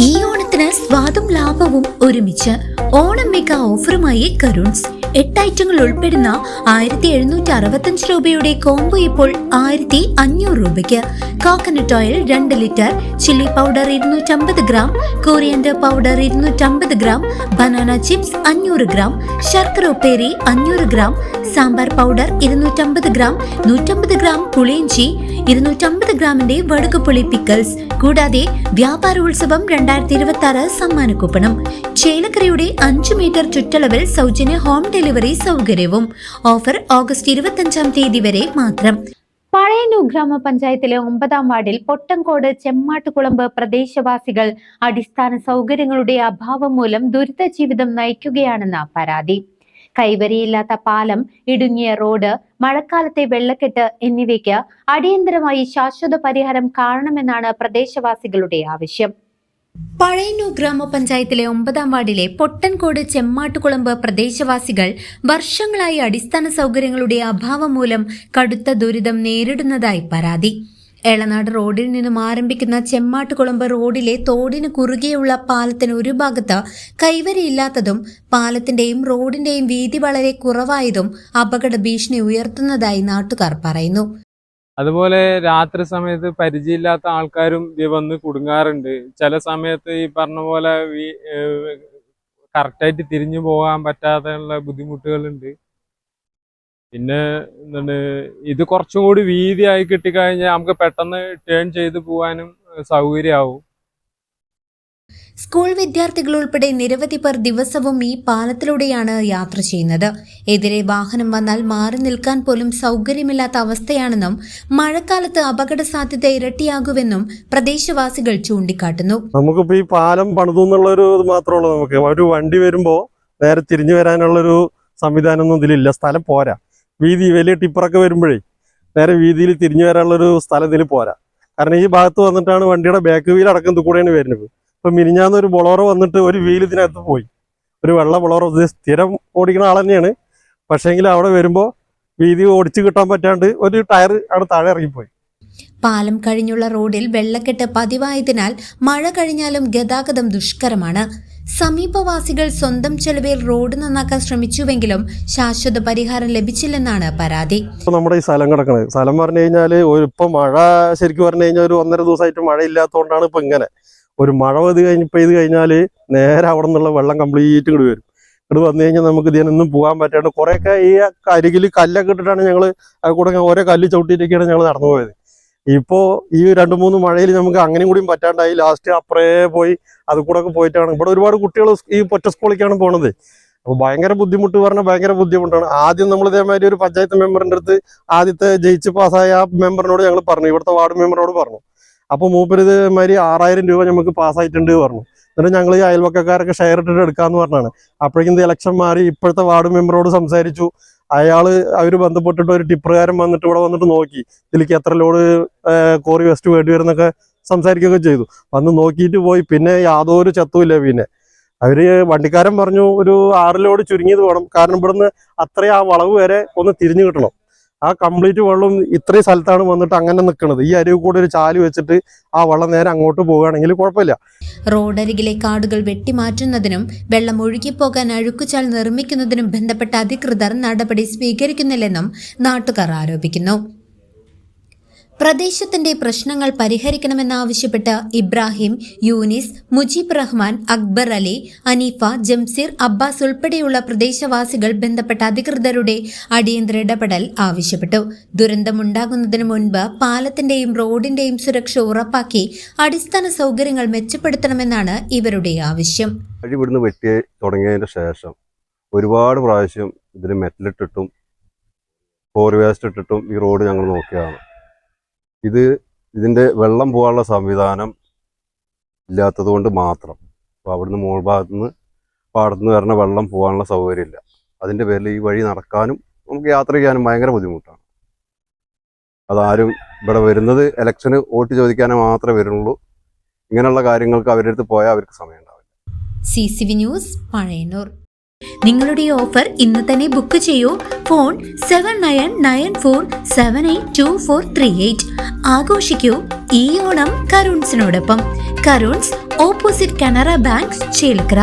ഈ ഓണത്തിന് സ്വാദും ലാഭവും ഒരുമിച്ച് ഓണം മെഗാ ഓഫറുമായി കരുൺസ് 8 ഐറ്റങ്ങൾ ഉൾപ്പെടുന്ന 1765 രൂപയുടെ കോംബോ ഇപ്പോൾ 1500 രൂപയ്ക്ക്. Coconut oil 2 litre, chilli powder 250 gram, coriander powder 250 gram, banana chips 500 gram, ശർക്കര ഉപ്പേരി 500 gram, sambar powder 250 gram, 150 gram പുളിയിഞ്ചി, 250 ഗ്രാമിന്റെ വടുകുപുളി പിക്കിൾസ്, കൂടാതെ വ്യാപാരോത്സവം 2026 സമ്മാന കൂപ്പണും. ചേലക്കരയുടെ 5 മീറ്റർ ചുറ്റളവിൽ സൗജന്യ ഹോം ഡെലിവറി സൗകര്യവും. ഓഫർ ഓഗസ്റ്റ് 25 തീയതി വരെ മാത്രം. പഴയന്നൂർ ഗ്രാമപഞ്ചായത്തിലെ 9ാം വാർഡിൽ പൊട്ടൻകോട് ചെമ്മാട്ടുകുളമ്പ് പ്രദേശവാസികൾ അടിസ്ഥാന സൗകര്യങ്ങളുടെ അഭാവം മൂലം ദുരിത ജീവിതം നയിക്കുകയാണെന്ന പരാതി. കൈവരിയില്ലാത്ത പാലം, ഇടുങ്ങിയ റോഡ്, മഴക്കാലത്തെ വെള്ളക്കെട്ട് എന്നിവയ്ക്ക് അടിയന്തരമായി ശാശ്വത പരിഹാരം കാണണമെന്നാണ് പ്രദേശവാസികളുടെ ആവശ്യം. പഴയന്നൂർ ഗ്രാമപഞ്ചായത്തിലെ 9ാം വാർഡിലെ പൊട്ടൻകോട് ചെമ്മാട്ടുകുളമ്പ് പ്രദേശവാസികൾ വർഷങ്ങളായി അടിസ്ഥാന സൗകര്യങ്ങളുടെ അഭാവം മൂലം കടുത്ത ദുരിതം നേരിടുന്നതായി പരാതി. എളനാട് റോഡിൽ നിന്നും ആരംഭിക്കുന്ന ചെമ്മാട്ടുകുളമ്പ് റോഡിലെ തോടിന് കുറുകെയുള്ള പാലത്തിന് ഒരു ഭാഗത്ത് കൈവരിയില്ലാത്തതും പാലത്തിന്റെയും റോഡിന്റെയും വീതി വളരെ കുറവായതും അപകട ഭീഷണി ഉയർത്തുന്നതായി നാട്ടുകാർ പറയുന്നു. അതുപോലെ രാത്രി സമയത്ത് പരിചയമില്ലാത്ത ആൾക്കാരും ഇത് വന്ന് കുടുങ്ങാറുണ്ട്. ചില സമയത്ത് ഈ പറഞ്ഞ പോലെ കറക്റ്റായിട്ട് തിരിഞ്ഞു പോകാൻ പറ്റാതെയുള്ള ബുദ്ധിമുട്ടുകളുണ്ട്. പിന്നെ എന്താണ്, ഇത് കുറച്ചും കൂടി വീതിയായി കിട്ടിക്കഴിഞ്ഞാൽ നമുക്ക് പെട്ടെന്ന് ടേൺ ചെയ്ത് പോകാനും സൗകര്യമാവും. സ്കൂൾ വിദ്യാർത്ഥികൾ ഉൾപ്പെടെ നിരവധി പേർ ദിവസവും ഈ പാലത്തിലൂടെയാണ് യാത്ര ചെയ്യുന്നത്. എതിരെ വാഹനം വന്നാൽ മാറി നിൽക്കാൻ പോലും സൗകര്യമില്ലാത്ത അവസ്ഥയാണെന്നും മഴക്കാലത്ത് അപകട സാധ്യത ഇരട്ടിയാകുമെന്നും പ്രദേശവാസികൾ ചൂണ്ടിക്കാട്ടുന്നു. നമുക്കിപ്പോ ഈ പാലം പണിതു എന്നുള്ളൊരു ഇത് മാത്രമേ ഉള്ളൂ. നമുക്ക് ഒരു വണ്ടി വരുമ്പോ നേരെ തിരിഞ്ഞു വരാനുള്ളൊരു സംവിധാനമൊന്നും ഇതിലില്ല. സ്ഥലം പോരാ. വീതി വലിയ ടിപ്പറൊക്കെ വരുമ്പോഴേ നേരെ വീതിയിൽ തിരിഞ്ഞു വരാനുള്ളൊരു സ്ഥലം ഇതിൽ പോരാ. കാരണം ഈ ഭാഗത്ത് വന്നിട്ടാണ് വണ്ടിയുടെ ബാക്ക് വീൽ അടക്കം കൂടെയാണ് വരുന്നത്. ഇപ്പൊ മിനിഞ്ഞാന്ന് ഒരു ബൊളോറോ വന്നിട്ട് ഒരു വീൽ ഇതിനകത്ത് പോയി. ഒരു വെള്ള ബൊളോറോ, സ്ഥിരം ഓടിക്കുന്ന ആൾ തന്നെയാണ്. പക്ഷേങ്കിൽ അവിടെ വരുമ്പോൾ വീതി ഓടിച്ചു കിട്ടാൻ പറ്റാണ്ട് ഒരു ടയർ അവിടെ താഴെ ഇറങ്ങിപ്പോയി. പാലം കഴിഞ്ഞുള്ള റോഡിൽ വെള്ളക്കെട്ട് പതിവായതിനാൽ മഴ കഴിഞ്ഞാലും ഗതാഗതം ദുഷ്കരമാണ്. സമീപവാസികൾ സ്വന്തം ചെലവിൽ റോഡ് നന്നാക്കാൻ ശ്രമിച്ചുവെങ്കിലും ശാശ്വത പരിഹാരം ലഭിച്ചില്ലെന്നാണ് പരാതി. നമ്മുടെ ഈ സ്ഥലം കിടക്കുന്നത്, സ്ഥലം പറഞ്ഞു കഴിഞ്ഞാൽ ഇപ്പൊ മഴ ശരിക്കും പറഞ്ഞു കഴിഞ്ഞാൽ ഒരു 1.5 ദിവസമായിട്ട് മഴ ഇല്ലാത്തതുകൊണ്ടാണ് ഇപ്പൊ ഇങ്ങനെ. ഒരു മഴ പെയ്ത് കഴിഞ്ഞാൽ നേരെ അവിടെ നിന്നുള്ള വെള്ളം കംപ്ലീറ്റ് ഇങ്ങോട്ട് വരും. ഇങ്ങോട്ട് വന്നു കഴിഞ്ഞാൽ നമുക്ക് ഇതിനൊന്നും പോകാൻ പറ്റാണ്ട് കുറേയൊക്കെ ഈ അരികിൽ കല്ലൊക്കെ ഇട്ടിട്ടാണ് ഞങ്ങൾ കൂടെ ഓരോ കല്ല് ചവിട്ടിയിട്ടൊക്കെയാണ് ഞങ്ങൾ നടന്നു പോയത്. ഇപ്പോൾ ഈ 2-3 മഴയിൽ നമുക്ക് അങ്ങനെയും കൂടിയും പറ്റാണ്ടായി. ലാസ്റ്റ് അപ്പുറേ പോയി അത് കൂടെ ഒക്കെ പോയിട്ടാണ്. ഇവിടെ ഒരുപാട് കുട്ടികൾ ഈ പൊറ്റ സ്കൂളിലേക്കാണ് പോണത്. അപ്പോൾ ഭയങ്കര ബുദ്ധിമുട്ട് പറഞ്ഞാൽ ഭയങ്കര ബുദ്ധിമുട്ടാണ്. ആദ്യം നമ്മൾ ഇതേമാതിരി ഒരു പഞ്ചായത്ത് മെമ്പറിൻ്റെ അടുത്ത് ആദ്യത്തെ ജയിച്ച് പാസ്സായ ആ മെമ്പറിനോട് ഞങ്ങൾ പറഞ്ഞു, ഇവിടുത്തെ വാർഡ് മെമ്പറിനോട് പറഞ്ഞു. അപ്പോൾ മൂപ്പര് ഇതേമാതിരി 6000 രൂപ നമുക്ക് പാസ്സായിട്ടുണ്ട് പറഞ്ഞു. എന്നിട്ട് ഞങ്ങൾ ഈ അയൽവക്കക്കാരൊക്കെ ഷെയർ ഇട്ടിട്ട് എടുക്കാമെന്ന് പറഞ്ഞാണ്. അപ്പോഴേക്കും ഇത് ഇലക്ഷൻ മാറി ഇപ്പോഴത്തെ വാർഡ് മെമ്പറോട് സംസാരിച്ചു. അവർ ബന്ധപ്പെട്ടിട്ട് ഒരു ടിപ്പറുകാരൻ വന്നിട്ട് ഇവിടെ വന്നിട്ട് നോക്കി ഇതിലേക്ക് എത്ര ലോഡ് കോറി വേസ്റ്റ് വേണ്ടി വരുന്നൊക്കെ സംസാരിക്കുകയൊക്കെ ചെയ്തു. വന്ന് നോക്കിയിട്ട് പോയി. പിന്നെ യാതൊരു ചത്തുമില്ല. പിന്നെ അവര് വണ്ടിക്കാരൻ പറഞ്ഞു ഒരു 6 ലോഡ് ചുരുങ്ങിയത് വേണം. കാരണം ഇവിടുന്ന് അത്രയും ആ വളവ് വരെ ഒന്ന് തിരിഞ്ഞു കിട്ടണം. ആ കംപ്ലീറ്റ് വെള്ളം ഇത്രയും സ്ഥലത്താണ് വന്നിട്ട് അങ്ങനെ നിൽക്കുന്നത്. ഈ അരുവ് കൂടെ ഒരു ചാല് വെച്ചിട്ട് ആ വെള്ളം നേരെ അങ്ങോട്ട് പോവുകയാണെങ്കിൽ കുഴപ്പമില്ല. റോഡരികിലെ കാടുകൾ വെട്ടിമാറ്റുന്നതിനും വെള്ളം ഒഴുകിപ്പോകാൻ അഴുക്കുചാൽ നിർമ്മിക്കുന്നതിനും ബന്ധപ്പെട്ട അധികൃതർ നടപടി സ്വീകരിക്കുന്നില്ലെന്നും നാട്ടുകാർ ആരോപിക്കുന്നു. പ്രദേശത്തിന്റെ പ്രശ്നങ്ങൾ പരിഹരിക്കണമെന്നാവശ്യപ്പെട്ട് ഇബ്രാഹിം, യൂനിസ്, മുജീബ് റഹ്മാൻ, അക്ബർ അലി, അനീഫ, ജംസീർ, അബ്ബാസ് ഉൾപ്പെടെയുള്ള പ്രദേശവാസികൾ ബന്ധപ്പെട്ട അധികൃതരുടെ അടിയന്തര ഇടപെടൽ ആവശ്യപ്പെട്ടു. ദുരന്തമുണ്ടാകുന്നതിന് മുൻപ് പാലത്തിന്റെയും റോഡിന്റെയും സുരക്ഷ ഉറപ്പാക്കി അടിസ്ഥാന സൗകര്യങ്ങൾ മെച്ചപ്പെടുത്തണമെന്നാണ് ഇവരുടെ ആവശ്യം. ഇവിടുന്ന് വെട്ടി തുടങ്ങിയതിന് ശേഷം ഒരുപാട് പ്രാവശ്യം ഇതിന് മെറ്റലിട്ടിട്ടും കോറി വേസ്റ്റ് ഇട്ടിട്ടും ഈ റോഡ് ഞങ്ങൾ നോക്കിയതാണ്. ഇതിൻ്റെ വെള്ളം പോകാനുള്ള സംവിധാനം ഇല്ലാത്തത് കൊണ്ട് മാത്രം. അപ്പോൾ അവിടുന്ന് മോൾ ഭാഗത്തുനിന്ന് പാടത്തുനിന്ന് വരുന്ന വെള്ളം പോകാനുള്ള സൗകര്യമില്ല. അതിൻ്റെ പേരിൽ ഈ വഴി നടക്കാനും നമുക്ക് യാത്ര ചെയ്യാനും ഭയങ്കര ബുദ്ധിമുട്ടാണ്. അതാരും ഇവിടെ വരുന്നത് ഇലക്ഷന് വോട്ട് ചോദിക്കാനേ മാത്രമേ വരുന്നുള്ളൂ. ഇങ്ങനെയുള്ള കാര്യങ്ങൾക്ക് അവരുടെ അടുത്ത് പോയാൽ അവർക്ക് സമയം ഉണ്ടാവില്ല. CCV news, Pazhayannur. നിങ്ങളുടെ ഓഫർ ഇന്ന് തന്നെ ബുക്ക് ചെയ്യൂ. ഫോൺ 7994782438. ആഘോഷിക്കൂ ഈ ഓണം കരുൺസിനോടൊപ്പം. Karuns opposite Canara bank Chelakkara.